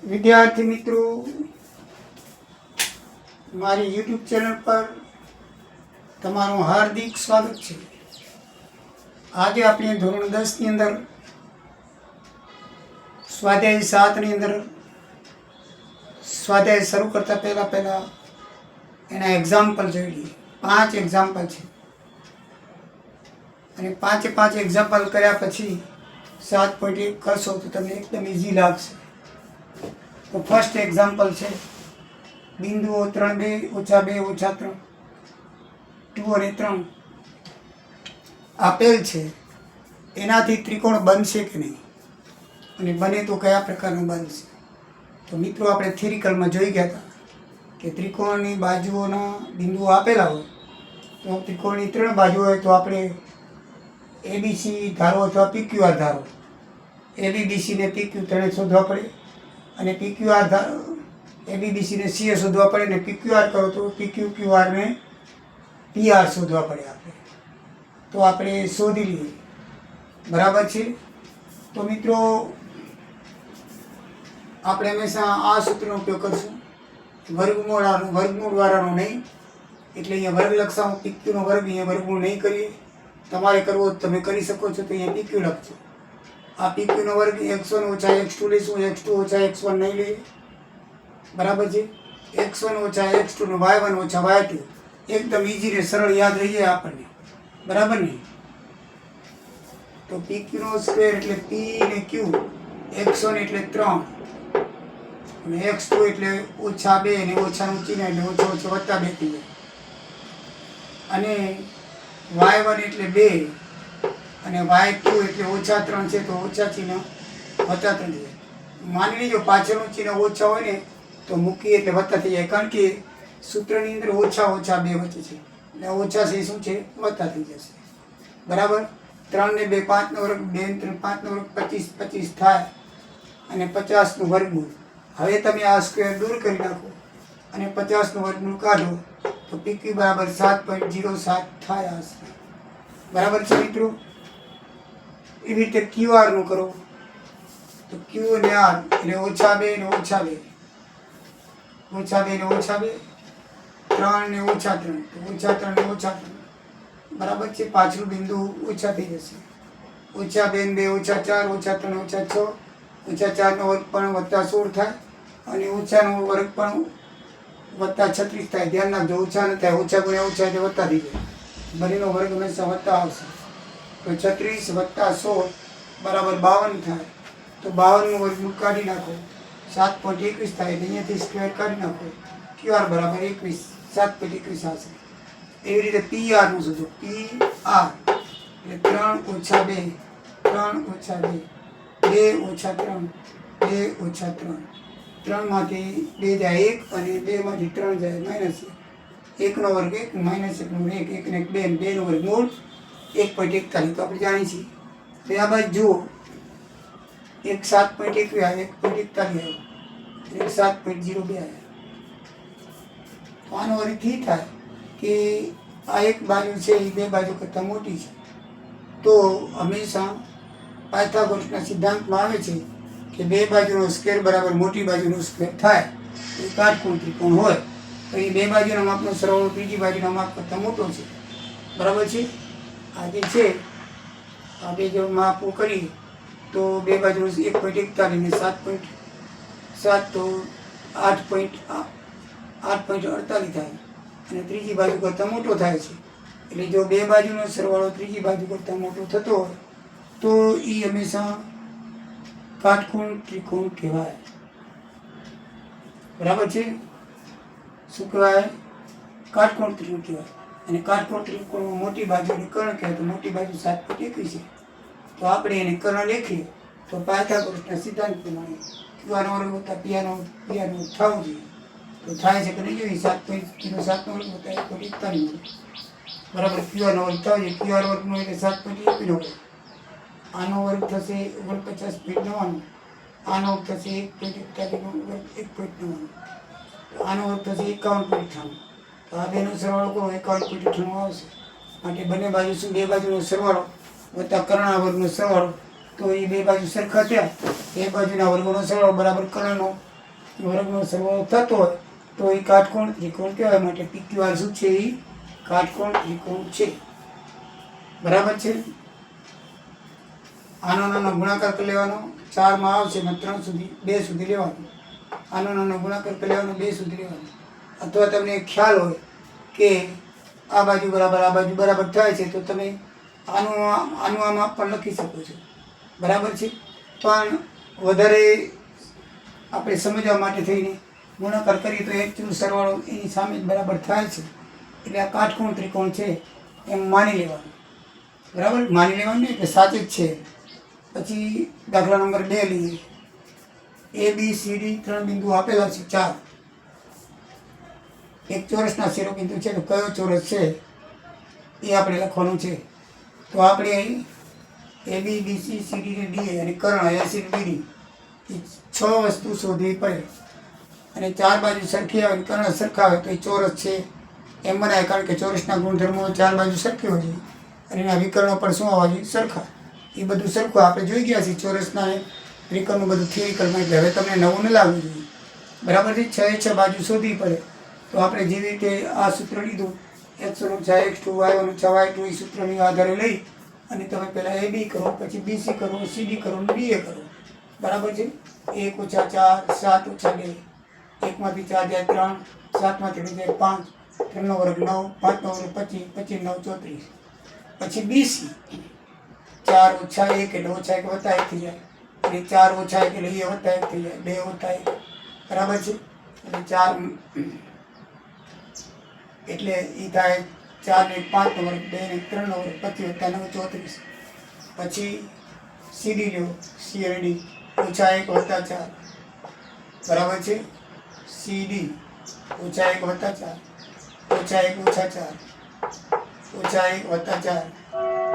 વિદ્યાર્થી મિત્રો, મારી યુટ્યુબ ચેનલ પર તમારું હાર્દિક સ્વાગત છે. આજે આપણે ધોરણ 10 ની અંદર સ્વાધ્યાય 7 ની અંદર સ્વાધ્યાય શરૂ કરતા પહેલા એના એક્ઝામ્પલ જોઈ લઈએ. 5 એક્ઝામ્પલ છે અને 5 એક્ઝામ્પલ કર્યા પછી 7.1 કરશો તો તમને એકદમ ઇઝી લાગશે. તો ફર્સ્ટ એક્ઝામ્પલ છે બિંદુઓ 3 2 -2 -3 2 અને 3 આપેલ છે. એનાથી ત્રિકોણ બનશે કે નહીં, અને બને તો કયા પ્રકારનું બનશે. તો મિત્રો, આપણે થિયરિકલમાં જોઈ ગયા હતા કે ત્રિકોણની બાજુઓના બિંદુઓ આપેલા હોય તો ત્રિકોણની 3 બાજુ હોય તો આપણે ABC ધારો અથવા PQR ધારો. ABBC ને PQ ત્રણે શોધવા પડે, અને PQR ધારો ABBC ને CA શોધવા પડે, અને PQR કરો તો PQQR ને PR શોધવા પડે આપણે. તો આપણે શોધી લઈએ. બરાબર છે. તો મિત્રો, આપણે હંમેશા આ સૂત્રનો ઉપયોગ કરશું, વર્ગમૂળવાળાનો નહીં. એટલે અહીંયા વર્ગ લખશું, PQનો વર્ગ, અહીંયા વર્ગમૂળ નહીં કરીએ. તમારે કરવો તો તમે કરી શકો છો, તો અહીંયા PQ લખજો. આ PQનો વર્ગ x1 - x2 લઈશું, x2 - x1 નહીં લઈએ. બરાબર છે. x1 - x2 નો y1 - y2 એકદમ ઇઝી ને સરળ યાદ રહી જાય આપણને. બરાબર ને. તો PQ નો સ્ક્વેર એટલે P ને Q, x1 એટલે 3 અને x2 એટલે -2 અને ઓછાનું ચિહ્ન એટલે ઓછો વત્તા 2 થઈ જાય. અને y1 એટલે 2 અને y2 એટલે -3 છે તો ઓછા ચિહ્ન વત્તા 3 થઈ જાય. માની લેજો પાછળનું ચિહ્ન ઓછા હોય ને તો મૂકીએ એટલે વત્તા થઈ જાય, કારણ કે સૂત્રની અંદર ઓછા 2 વચ્ચે છે એટલે ઓછા છે શું છે, વત્તા થઈ જશે. બરાબર. 3 ને 2 5 નો વર્ગ, 2 ને 3 5 નો વર્ગ 25 થાય, અને 50 નું વર્ગમૂળ. હવે તમે આ સ્ક્વેર દૂર કરી નાખો અને 50 નું વર્ગમૂળ કાઢો તો PQ બરાબર 7.07 થાય હશે. બરાબર છે મિત્રો. એવી રીતે QR નું કરો તો Q અને R એટલે -2 ને -2, -2 ને -2, 3 ને -3 તો -3 ને -3. બરાબર છે. પાછલું બિંદુ ઓછા થઈ જશે. -2 ને 2 -4, -3 -6, -4 નો વર્ગ પણ +16 થાય, અને ઓછાનો વર્ગ પણ +36 થાય. ધ્યાન રાખજો, ઓછા ન થાય. ઓછા ગુણ્યા ઓછા એટલે વત્તા થઈ જાય. બંનેનો વર્ગ હંમેશા વત્તા આવશે. તો 36 + 16 બરાબર 52 થાય. તો 52 નું વર્ગમૂળ કાઢી નાખો, 7.21 થાય. એટલે અહીંયાથી સ્ક્વેર કાઢી નાખો. QR બરાબર 21, 7.21 આવશે. એવી રીતે PR નું શોધો. PR એટલે 3 - 2, 3 - 2, 2 - 3, 2 - 3. 3 માંથી 2 જાય 1, અને 2 માંથી 3 જાય -1. 1 નો વર્ગ 1, -1 નો 1, 1 ને 2, 2 નો વર્ગમૂળ 1.41. તો આપણે જાણીએ છીએ. તો આ બાજુ જુઓ, એક 7.21 આવે, 1.41 આવે, એક 7.02 આવે. તો આનો અર્થ એ થાય કે આ એક બાજુ છે એ 2 બાજુ કરતાં મોટી છે. તો હંમેશા પાયથાગોરસના સિદ્ધાંતમાં આવે છે કે 2 બાજુનો સ્ક્વેર બરાબર મોટી બાજુનો સ્ક્વેર થાય. તો એ કાટકોણ ત્રિકોણ હોય તો એ 2 બાજુના માપનો સરવાળો ત્રીજી બાજુના માપ કરતાં મોટો છે. બરાબર છે. આ જે છે, આ બે જો માપો કરીએ તો 2 બાજુનો 1.41 ને 7.7 તો 8.48 થાય, અને ત્રીજી બાજુ કરતાં મોટો થાય છે. એટલે જો 2 બાજુનો સરવાળો ત્રીજી બાજુ કરતાં મોટો થતો હોય તો એ હંમેશા કાટકોણ ત્રિકોણ કહેવાય. બરાબર છે. શું કહેવાય? કાટકોણ ત્રિકોણ કહેવાય. અને કાટકોણ ત્રિકોણમાં મોટી બાજુને કર્ણ કહેવાય. તો મોટી બાજુ 7.21 છે. તો આપણે એને કર્ણ લખીએ તો પાયથાગોરસના સિદ્ધાંત પ્રમાણે QR નો વર્ગ વત્તા PR નો વર્ગ થવું જોઈએ. તો થાય છે કે નહીં જોઈએ? 7.07 નો વર્ગ વત્તા 1.41. બરાબર. QR નો વર્ગ થાય છે. QR વર્ગનો એટલે 7.21 નો વર્ગ. આનો વર્ગ થશે 49.99. આનો વર્ગ થશે 1.41 નો વર્ગ 1.99. આનો વર્ગ થશે 51.98. તો આ બેનો સરવાળો કરો 51.98 આવશે. માટે બંને બાજુ શું? 2 બાજુનો સરવાળો વત્તા કર્ણના વર્ગનો સરવાળો. તો એ 2 બાજુ સરખા થયા. 2 બાજુના વર્ગોનો સરવાળો બરાબર કર્ણનો વર્ગનો સરવાળો થતો હોય તો એ કાટકોણ ત્રિકોણ કહેવાય. માટે PQR શું છે? એ કાટકોણ ત્રિકોણ છે. બરાબર છે. આનો નાનો ગુણાકાર કરી લેવાનો, 4 આવશે ને 3 સુધી 2 સુધી લેવાનો. આનો નાનો ગુણાકાર કરી લેવાનો, 2 સુધી લેવાનો. અથવા તમને ખ્યાલ હોય કે આ બાજુ બરાબર થાય છે તો તમે આનું આમાં પણ લખી શકો છો. બરાબર છે. પણ વધારે આપણે સમજવા માટે થઈને ગુણાકાર કરીએ તો એકચુઅલ સરવાળો એની સામે જ બરાબર થાય છે. એટલે આ કાટકોણ ત્રિકોણ છે એમ માની લેવાનું. બરાબર, માની લેવાનું ને એટલે સાચું જ છે. પછી દાખલા નંબર 2 લઈએ. ABCD 3 બિંદુ આપેલા છે, 4. એક ચોરસના શિરોબિંદુ છે તો કયો ચોરસ છે એ આપણે લખવાનું છે. તો આપણે AB BC CD ને DA અને કર્ણ AC ને BD એ 6 વસ્તુ શોધવી પડે. અને 4 બાજુ સરખી આવે, કર્ણ સરખા આવે તો એ ચોરસ છે એમ બનાય. કારણ કે ચોરસના ગુણધર્મો 4 બાજુ સરખી હોય છે અને એના વિકર્ણો પણ શું હોવા જોઈએ? સરખા. એ બધું સરખું આપણે જોઈ ગયા છીએ ચોરસના વિકર્ણનું બધું થિયરિકલમાં. એટલે હવે તમને નવું ન લાવવું જોઈએ. બરાબર છે. 6 બાજુ શોધવી પડે. તો આપણે જેવી રીતે આ સૂત્ર લીધું, x1 - x2 y1 - y2 એ સૂત્રની આધારે લઈ અને તમે પહેલાં AB કરો, પછી BC કરો, CD કરો અને DA કરો. બરાબર છે. 1 - 4 7 - 2 1માંથી 4 જાય 3, 7માંથી 2 જાય 5, 3 નો વર્ગ 9, 5 નો વર્ગ 25, 25 9 34. પછી BC 4 - 1 એટલે -1 વત્તા 1 થઈ જાય. અને 4 - 1 એટલે એ વત્તા 1 થઈ જાય, 2 વત્તા 1. બરાબર છે. એટલે 4 એટલે એ થાય 4 ને 5 નો વર્ગ, 2 ને 3 નો વર્ગ, 25 વત્તા 9 34. પછી CD લ્યો, C અને D -1 વત્તા 4. બરાબર છે. CD -1 વત્તા 4, -1 - 4, -1 વત્તા 4,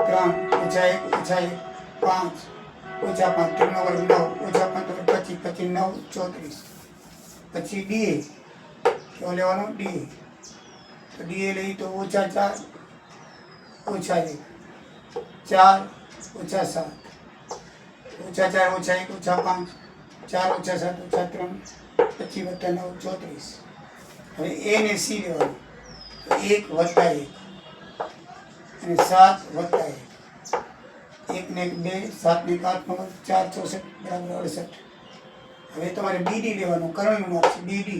3 -1 - 1 5, -5 3 નો વર્ગ 9, -5 નો વર્ગ 25, 25 9 34. પછી DA કેવો લેવાનો? DA તો DA લઈ તો -4 - 1 4 -7 -4 - 1 5, 4 - 7 - 3 25 વત્તા 9 34. હવે A ને C લેવાનું તો 1 વત્તા 1 અને 7 વત્તા 1, 1 ને 2, 7 ને 8 નો 4 64 બરાબર 68. હવે તમારે BD લેવાનું, કર્ણનું માપ છે BD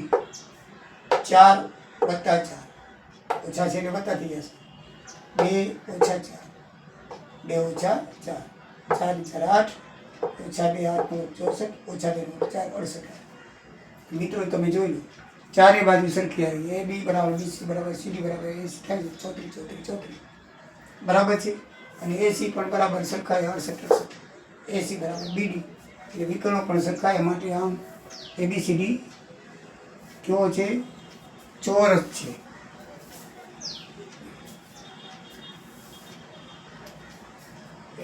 4 વત્તા 4 ઓછા છે એટલે વત્તા થઈ જશે. 2 - 4 2 - 4 4 4 8 -2 8 નો 64 -2 નો 4 68. મિત્રો તમે જોઈ લો, ચારે બાજુ સરખી આવી. AB બરાબર BC બરાબર CD બરાબર AC થાય છે 34 34 34. બરાબર છે. અને AC પણ બરાબર સરખાય 68 68. AC બરાબર BD એટલે વિકર્ણો પણ સરખાય. માટે આમ ABCD કેવો છે? ચોરસ છે.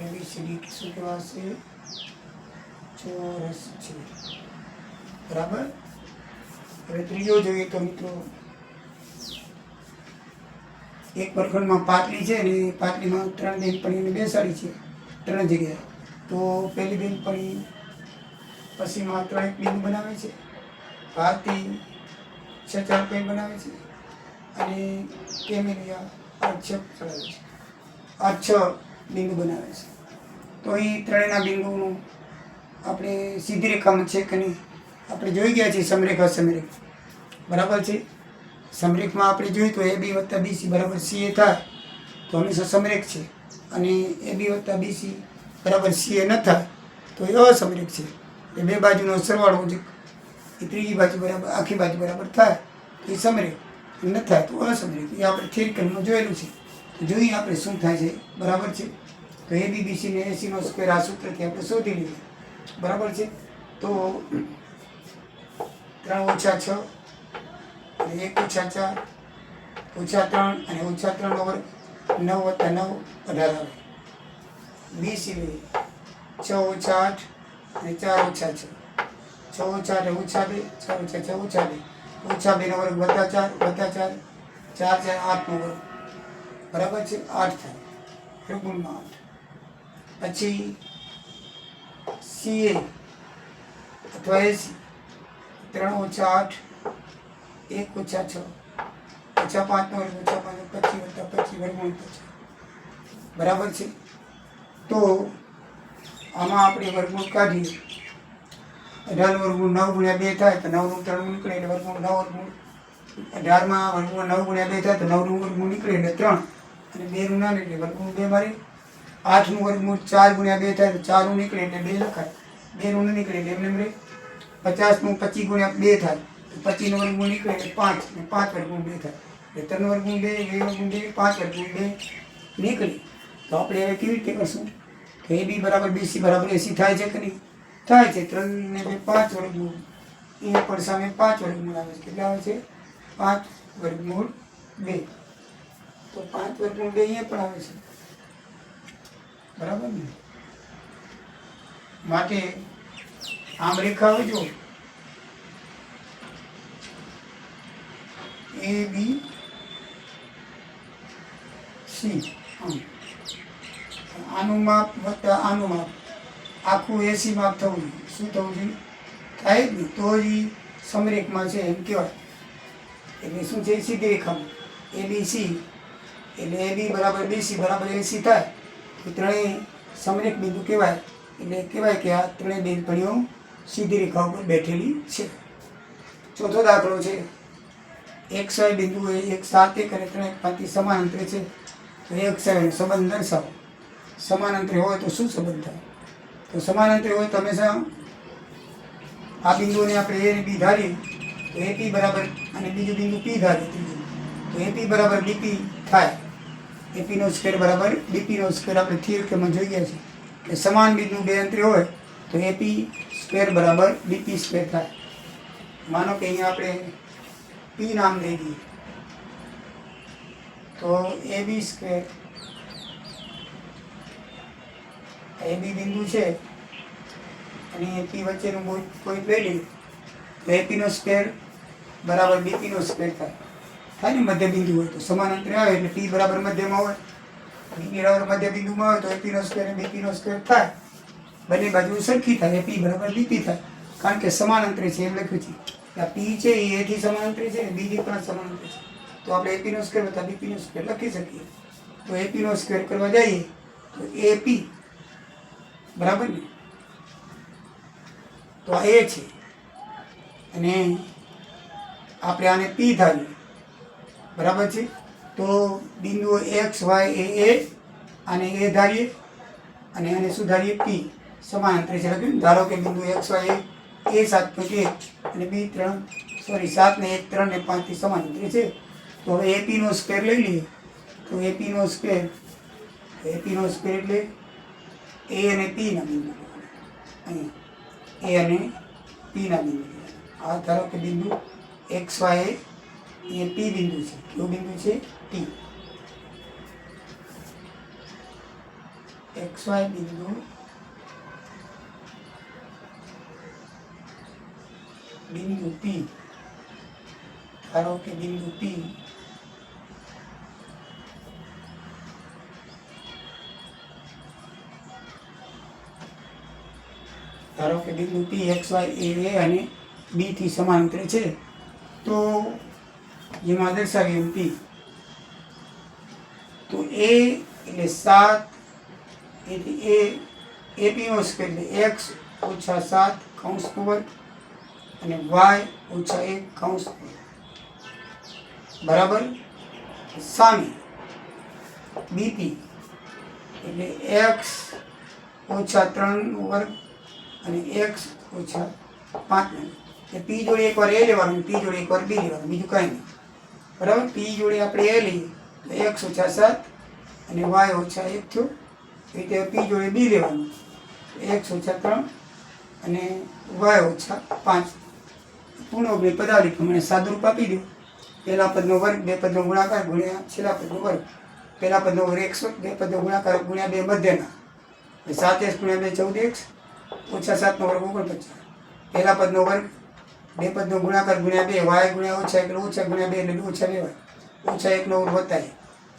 ABCD શું કહેવાશે? ચોરસ છે. બરાબર. હવે ત્રીજો જોઈએ તો મિત્રો, એક વર્ગખંડમાં પાટલી છે ને પાટલીમાં 3 બેનપણીઓને બેસાડી છે 3 જગ્યાએ. તો પહેલી બેનપણી પછીમાં 3 બિંદુ બનાવે છે, ભારતી 6 4 પોઈન્ટ બનાવે છે અને કેમેલિયા 8 ચલાવે છે. 8 બિંદુ બનાવે છે. તો અહીં ત્રણેયના બિંદુનું આપણે સીધી રેખામાં છે કે નહીં આપણે જોઈ ગયા છીએ. સમરેખ અસમરેખ. બરાબર છે. સમરેખમાં આપણે જોયું તો AB વત્તા BC બરાબર CA થાય તો હંમેશા સમરેખ છે. અને AB વત્તા BC બરાબર CA ન થાય તો એ અસમરેખ છે. એ બે બાજુનો સરવાળો જે એ ત્રીજી બાજુ બરાબર આખી બાજુ બરાબર થાય તો એ સમરેખ, ન થાય તો અસમરેખ. એ આપણે થિયરિકલમાં જોયેલું છે. જોઈએ આપણે શું થાય છે. બરાબર છે. તો AB BC ને AC નો સ્ક્વેર આ સૂત્રથી આપણે શોધી લઈએ. બરાબર છે. તો 3 - 6 અને 1 - 4 -3 અને -3 નો વર્ગ 9 વત્તા 9 18 આવે. BC લઈએ 6 - 8 અને 4 - 6 6 - 8 - 2 6 - 6 - 2 -2 નો વર્ગ વત્તા 4 4 4 8 નો વર્ગ. બરાબર છે. 8 થાય. વર્ગમૂળમાં 8. પછી CA અથવા AC 3 ઓછા 8 1 ઓછા 6 ઓછા 5 નો વર્ગ ઓછા 5 25 વત્તા 25 વર્ગમૂળ 50 બરાબર છે. તો આમાં આપણે વર્ગમૂળ કાઢીએ. 18 વર્ગમૂળ 9 ગુણ્યા 2 થાય તો 9 નું 3 નીકળે એટલે વર્ગમૂળ 9 વર્ગમૂળ. 18માં વર્ગમૂળ 9 ગુણ્યા 2 થાય તો 9 નું વર્ગમૂળ નીકળે એટલે 3 અને 2 નું ના નીકળે વર્ગમૂળ 2 મારે. 8 નું વર્ગમૂળ 4 ગુણ્યા 2 થાય તો 4 નું નીકળે એટલે 2 લખાય. 2 નું ન નીકળે એટલે એમને રહે. 50 નું 25 ગુણ્યા 2 થાય તો 25 નું વર્ગમૂળ નીકળે એટલે 5 અને 5 વર્ગમૂળ 2 થાય એટલે 3 વર્ગમૂળ 2 2 વર્ગમૂળ 2 5 વર્ગમૂળ 2 નીકળે. તો આપણે હવે કેવી રીતે કરશું કે AB બરાબર BC બરાબર AC થાય છે કે નહીં? થાય છે. 3 ને 2 5 વર્ગમૂળ. અહીંયા પણ સામે 5 વર્ગમૂળ આવે છે. કેટલા આવે છે? 5 વર્ગમૂળ 2. તો 5 વર્ગમૂળ 2 અહીંયા પણ આવે છે. બરાબર ને? માટે આમ રેખા હોય જો ABC આનું માપ વત્તા આનું માપ આખું 80 માપ થવું જોઈએ. શું થવું જોઈએ? થાય જ નહીં તો જ સમરેખમાં છે એમ કહેવાય. એટલે શું છે? સીધી રેખામાં ABC એટલે AB બરાબર BC બરાબર AC થાય તો ત્રણેય સમરેખ બિંદુ કહેવાય. એટલે કહેવાય કે આ ત્રણેય બેનપણીઓ સીધી રેખા ઉપર બેઠેલી છે. ચોથો દાખલો છે. XY બિંદુ એ 1 7 1 અને 3 1 5 સમાન અંતરે છે તો XY નો સંબંધ દર્શાવો. સમાન અંતરે હોય તો શું સંબંધ થાય? તો સમાન અંતરે હોય તો હંમેશા આ બિંદુને આપણે A અને B ધારીએ તો AP બરાબર અને બીજું બિંદુ P ધારીએ ત્રીજું તો AP બરાબર BP થાય. AP નો સ્ક્વેર બરાબર BP નો સ્ક્વેર આપણે થિયરમમાં જોઈ ગયા છે કે સમાન બિંદુ બે અંતરે હોય તો AP સ્ક્વેર બરાબર BP સ્ક્વેર થાય. માનો કે અહીંયા આપણે P નામ દઈ દઈએ તો AB સ્ક્વેર AB બિંદુ છે અને P વચ્ચેનું કોઈ લઈ લઈએ તો AP નો સ્ક્વેર બરાબર BP નો સ્ક્વેર થાય ને મધ્ય બિંદુ હોય તો સમાન અંતરે આવે એટલે P બરાબર મધ્યમાં હોય B બરાબર મધ્ય બિંદુમાં હોય તો AP નો સ્ક્વેર અને BP નો સ્ક્વેર થાય. બંને બાજુ સરખી થાય AP બરાબર BP થાય કારણ કે સમાન અંતરે છે એમ લખ્યું છે. આ P છે એ A થી સમાન અંતરે છે અને B થી પણ સમાન અંતરે છે તો આપણે AP નો સ્ક્વેર વત્તા BP નો સ્ક્વેર લખી શકીએ. તો AP નો સ્ક્વેર કરવા જઈએ તો AP બરાબર ને તો આ A છે અને આપણે આને P ધારીએ બરાબર છે. તો બિંદુઓ X Y એ આને A ધારીએ અને આને શું ધારીએ? P સમાન અંતરે છે લખ્યું. ધારો કે બિંદુ X Y A 7.1 અને B 7 ને 1 3 ને 5 થી સમાન અંતરે છે તો હવે AP નો સ્ક્વેર લઈ લઈએ તો AP નો સ્ક્વેર એટલે A અને P ના બિંદુ અહીંયા A અને P ના બિંદુ. આ ધારો કે બિંદુ XY એ P બિંદુ છે. કયું બિંદુ છે? P. XY બિંદુ P ધારો કે બિંદુ P ધારો કે બિંદુ P XY એ A અને B થી સમાન અંતરે છે તો જેમાં દર્શાવીએ એમ P તો A એટલે 7 એટલે AP નો સ્ક્વેર એટલે X ઓછા 7 કૌંસનો વર્ગ અને Y ઓછા 1 કૌંસનો વર્ગ બરાબર સામે BP એટલે X ઓછા 3 નો વર્ગ અને X ઓછા 5 નો વર્ગ. P જોડે એકવાર A લેવાનું, P જોડે એકવાર B લેવાનું, બીજું કાંઈ નહીં બરાબર. P જોડે આપણે A લઈએ તો X ઓછા 7 અને Y ઓછા 1 થયો. એટલે P જોડે B લેવાનું X ઓછા 3 અને Y ઓછા 5. પૂર્ણ પદાવલી પ્રમાણે સાદુરૂપ આપી દો. પહેલા પદનો વર્ગ, બે પદનો ગુણાકાર ગુણ્યા છેલ્લા પદનો વર્ગ. પહેલા પદનો વર્ગ 100, બે પદનો ગુણાકાર ગુણ્યા બે મધ્યના 7x ગુણ્યા 2 14x ઓછા 7 નો વર્ગ 49. પહેલા પદનો વર્ગ, બે પદનો ગુણાકાર ગુણ્યા 2 y ગુણ્યા ઓછા 1 ઓછા ગુણ્યા 2 એટલે ઓછા 2y ઓછા 1 નો વર્ગ વત્તા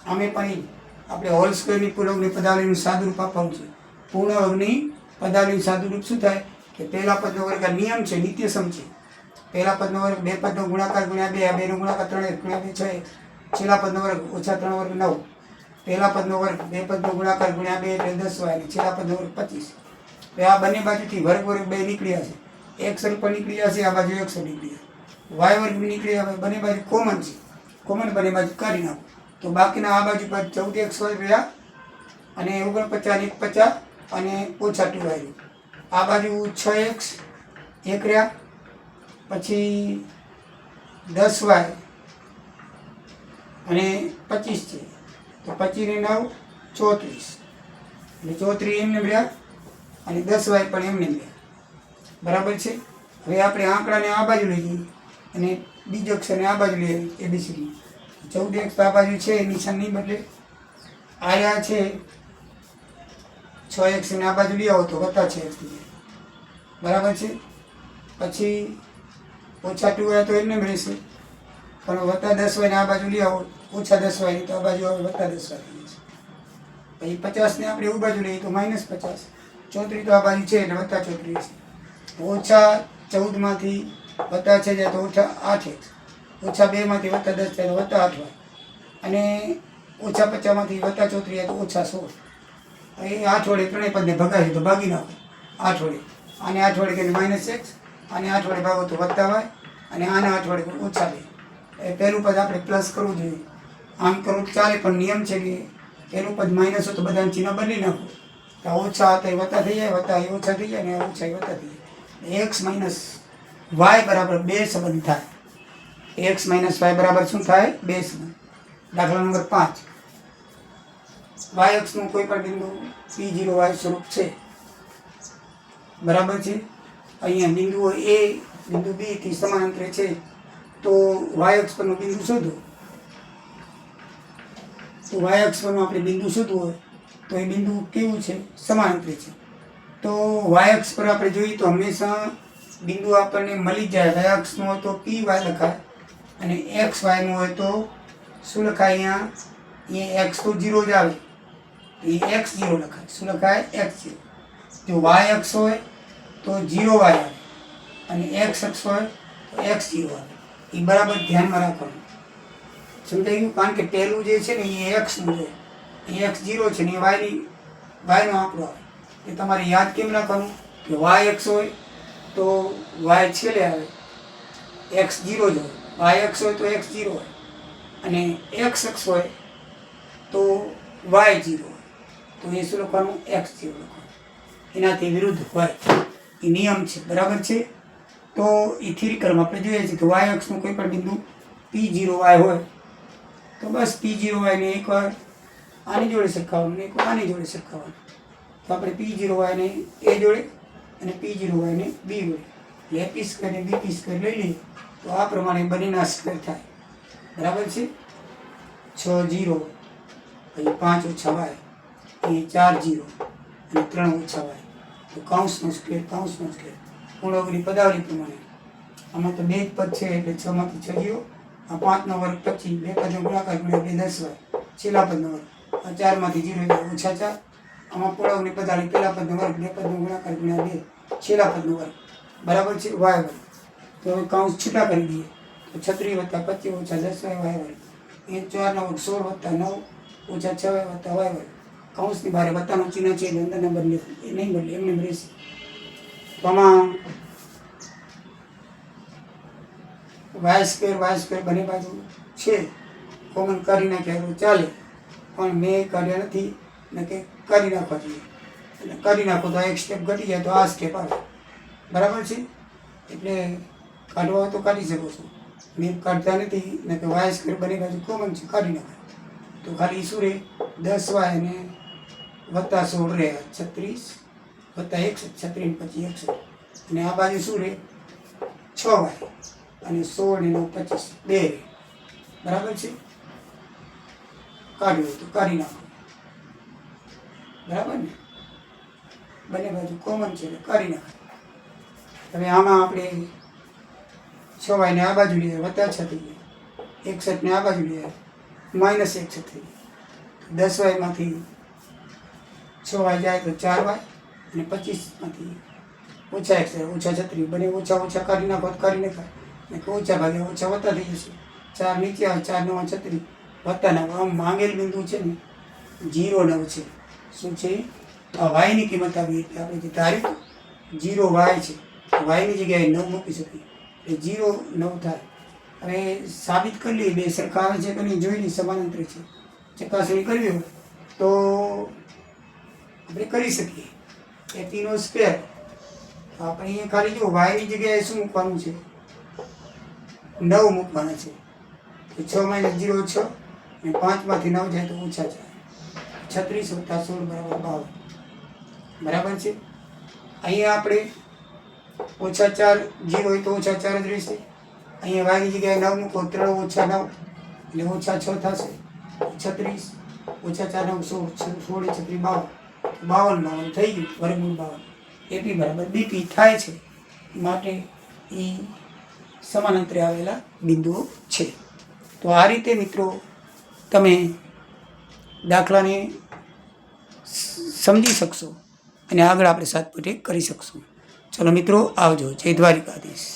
આમે પણ આપણે હોલ સ્ક્વેરની પૂર્ણ પદાવલીનું સાદુરૂપ આપવાનું છે. પૂર્ણ વર્ગની પદાવલીનું સાદુરૂપ શું થાય કે પહેલા પદનો વર્ગ આ નિયમ છે, નિત્યસમ છે. પહેલા પદનો વર્ગ, બે પદનો ગુણાકાર ગુણ્યા 2, આ બેનો ગુણાકાર 3 ગુણ્યા 2 6, છેલ્લા પદનો વર્ગ ઓછા 3 વર્ગ 9, પહેલા પદનો વર્ગ, બે પદનો ગુણાકાર ગુણ્યા 2 એટલે 10y, અને છેલ્લા પદનો વર્ગ 25. હવે આ બંને બાજુથી વર્ગ વર્ગ બે નીકળ્યા છે, એક સર પણ નીકળ્યા છે, આ બાજુ 100 નીકળ્યા, વાય વર્ગ નીકળ્યા. હવે બંને બાજુ કોમન છે, કોમન બંને બાજુ કાઢી નાખો તો બાકીના આ બાજુ પર 14x રહ્યા અને 49 50 અને ઓછા 2y રહ્યું. આ બાજુ 6x એક રહ્યા, પછી 10y અને 25 છે તો 25 ને 9 34, એટલે 34 એમને રહ્યા અને 10y પણ એમને રહ્યા. બરાબર છે. હવે આપણે આંકડાને આ બાજુ લઈ જઈએ અને બીજો અક્ષરને આ બાજુ લઈએ, ABCD. 14x આ બાજુ છે, નિશાન નહીં બદલે. આયા છે 6x ને આ બાજુ લઈ આવો તો વત્તા 6x થઈ જાય. બરાબર છે. પછી ઓછા 2y તો એમને રહેશે, પણ વત્તા 10y ને આ બાજુ લઈ આવો, ઓછા 10y ની તો આ બાજુ આવે વત્તા 10y થઈ જશે. પછી 50 ને આપણે એવું બાજુ લઈએ તો -50, 34 તો આ બાજુ છે એટલે વત્તા 34 છે. ઓછા 14 માંથી વત્તા 6 જાય તો ઓછા 8x, ઓછા 2 માંથી વત્તા 10 જાય તો વત્તા 8y, અને ઓછા 50 માંથી વત્તા 34 જાય તો ઓછા 16. એ 8 વડે ત્રણેય પદને ભગાય તો ભાગી નાખો 8 વડે. આને 8 વડે કે -x, આને 8 વડે ભાગો તો વત્તા y, અને આને 8 વડે ઓછા 2. એ પહેલું પદ આપણે પ્લસ કરવું જોઈએ, આમ કરવું ચાલે પણ નિયમ છે કે પહેલું પદ માઇનસ હોય તો બધાને ચિહ્ન બદલી નાખો. તો ઓછા હતા એ વત્તા થઈ જાય, વત્તા એ ઓછા થઈ જાય, અને ઓછા એ વત્તા થઈ જાય. x - y બરાબર 2 સંબંધ થાય. x - y બરાબર શું થાય? 2 સંબંધ. દાખલા નંબર 5, y અક્ષનું કોઈ પણ બિંદુ P0y સ્વરૂપ છે. બરાબર છે. અહીંયા બિંદુઓ A બિંદુ B થી સમાંતરે છે, તો y અક્ષ પરનું બિંદુ શોધો. તો y અક્ષ પરનું આપણે બિંદુ શોધવું હોય તો એ બિંદુ કેવું છે? સમાંતરે છે. તો y અક્ષ પર આપણે જોઈએ તો હંમેશા બિંદુ આપણને મળી જાય. y અક્ષનું હોય તો PY લખાય, અને XY નું હોય તો શું લખાય? અહીંયા x તો 0 જ આવે, એ x0 લખાય. શું લખાય? x0. જો y અક્ષ હોય તો 0y આવે, અને x અક્ષ હોય તો x0 આવે. એ બરાબર ધ્યાનમાં રાખવાનું. સમજાઈ ગયું? કારણ કે પહેલું જે છે ને એ x નું છે, એ x0 છે ને એ y નો આંકડો આવે. એ તમારે યાદ કેમ રાખવાનું કે y અક્ષ હોય તો y છેલ્લે આવે, x0 જ હોય. y અક્ષ હોય તો x0 હોય, અને x અક્ષ હોય તો y0 હોય. તો એ શું લખવાનું? x0 લખવાનું. એનાથી વિરુદ્ધ હોય એ નિયમ છે. બરાબર છે. તો એ થિયરિકલમાં આપણે જોઈએ છીએ કે y અક્ષનું કોઈ પણ બિંદુ P0y હોય તો બસ P0y ને એકવાર આની જોડે સરખાવવાનું, એકવાર આની જોડે સરખાવવાનું. તો આપણે P0y ને A જોડે અને P0y ને B જોડે, એટલે AP² ને BP² લઈ લઈએ તો આ પ્રમાણે બંનેના સ્ક્વેર થાય. બરાબર છે. 6 0, પછી 5 ઓછા y, એ 4 0 અને 3 ઓછા y. તો કૌંસનો સ્ક્વેર, કૌંસનો સ્ક્વેર. પૂર્ણાવલી પદાવલી પ્રમાણે આમાં તો 2 જ પદ છે એટલે 6 માંથી 6 0, આ 5 નો વર્ગ 25, બે પદનો ગુણાકાર ગુણ્યા 2 10y, છેલ્લા પદનો વર્ગ, આ 4 માંથી 0 એટલે ઓછા 4. આમાં પૂર્ણાવલી પદાવલી પહેલા પદનો વર્ગ, બે પદનો ગુણાકાર ગુણ્યા 2, છેલ્લા પદનો વર્ગ. બરાબર છે. y વર્ગ. તો હવે કૌંસ છૂટા કરી દઈએ તો 36 + 25 ઓછા 10y વર્ગ, એ 4 નો વર્ગ 16 + 9 ઓછા 6y વર્ગ. કૌંસની બહાર વત્તાનું ચિહ્ન છે એટલે અંદરના બદલે એ નહીં બદલે, એમને રહેશે. તો આમાં y² બંને બાજુ છે, કોમન કરી નાખ્યા તો ચાલે, પણ મેં કાઢ્યા નથી ને કે કરી નાખવા જોઈએ. એટલે કરી નાખો તો એક સ્ટેપ ઘટી જાય તો આ સ્ટેપ આવે. બરાબર છે. એટલે કાઢવા હોય તો કાઢી શકો છો. મેં કાઢતા નથી ને કે y² બંને બાજુ કોમન છે, કાઢી નાખાય. તો ખાલી શું રહે? 10y અને વત્તા 16 રહે, 36 વત્તા 61, 36 ને પછી 61, અને આ બાજુ શું રહે? 6y અને 16 ને 9 25, 2 રહે. બરાબર છે. કાઢ્યું તો કાઢી નાખો. બરાબર ને? બંને બાજુ કોમન છે એટલે કાઢી નાખાય. હવે આમાં આપણે 6y ને આ બાજુ લઈએ, વત્તા 6 થઈ જાય, 61 ને આ બાજુ લઈએ, -61 થઈ જાય. 10y માંથી 6y જાય તો 4y, અને 25 માંથી ઓછા 1 ઓછા 36, બંને ઓછા ઓછા કાઢી નાખો તો કાઢી નાખાય. ને ઓછા ભાગે ઓછા વત્તા થઈ જશે. 4 નીચે આવે, 4 9 36 વત્તા 9. આમ માંગેલ બિંદુ છે ને 0 9 છે. શું છે? આ વાયની કિંમત આવી એટલે આપણે જે ધાર્યું 0 વાય છે, વાયની જગ્યાએ 9 મૂકી શકીએ એટલે 0 9 થાય. હવે સાબિત કરી લઈએ બે સરખા આવે છે કે નહીં, જોઈ લઈએ, સમાંતર છે. ચકાસણી કરવી હોય તો આપણે કરી શકીએ. એ તીનો સ્ક્વેર આપણે અહીંયા ખાલી જો વાયની જગ્યાએ શું મૂકવાનું છે? 9 મૂકવાના છે. તો 6 - 0 6 અને 5 માંથી 9 જાય તો ઓછા 4. 36 + 16 = 52. બરાબર છે. અહીંયા આપણે ઓછા 4 0 હોય તો ઓછા 4 જ રહેશે. અહીંયા વાયની જગ્યાએ 9 મૂકો, 3 - 9 એટલે ઓછા 6 થશે. 36 ઓછા 4 9 16 16 36 52 52 થઈ ગયું, વર્ગમૂળ 52. એપી બરાબર બીપી થાય છે. માટે એ સમાનાંતરે આવેલા બિંદુઓ છે. તો આ રીતે મિત્રો તમે દાખલાને સમજી શકશો અને આગળ આપણે સાતપેટે કરી શકશું. ચલો મિત્રો, આવજો. જય દ્વારિકાધીશ.